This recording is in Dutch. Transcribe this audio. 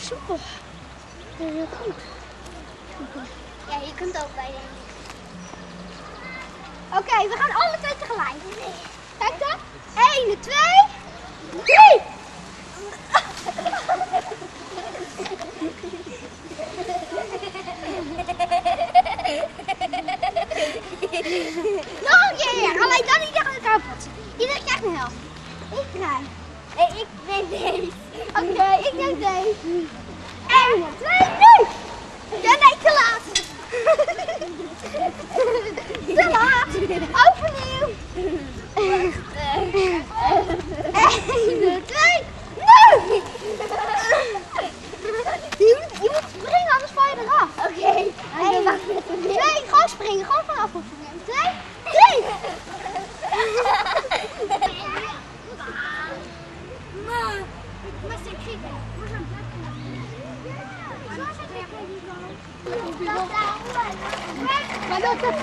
soepel. Dat is heel goed. Ja, je kunt ook bij de. Oké, we gaan alle twee tegelijk. Kijk dan. 1, 2, 3. Nog een keer. Alleen dan niet tegen elkaar potsen. Iedereen krijgt een helft. Ik krijg. Nee, ik neem deze. Oké, ik neem deze. 1, 2, 3. Ja, nee, te laat. Te laat. Overnieuw. 1, 2, nee. Je moet springen, anders val je eraf. Oké. 1, 2, gewoon springen. Gewoon vanaf. 2, 3. Maar dat is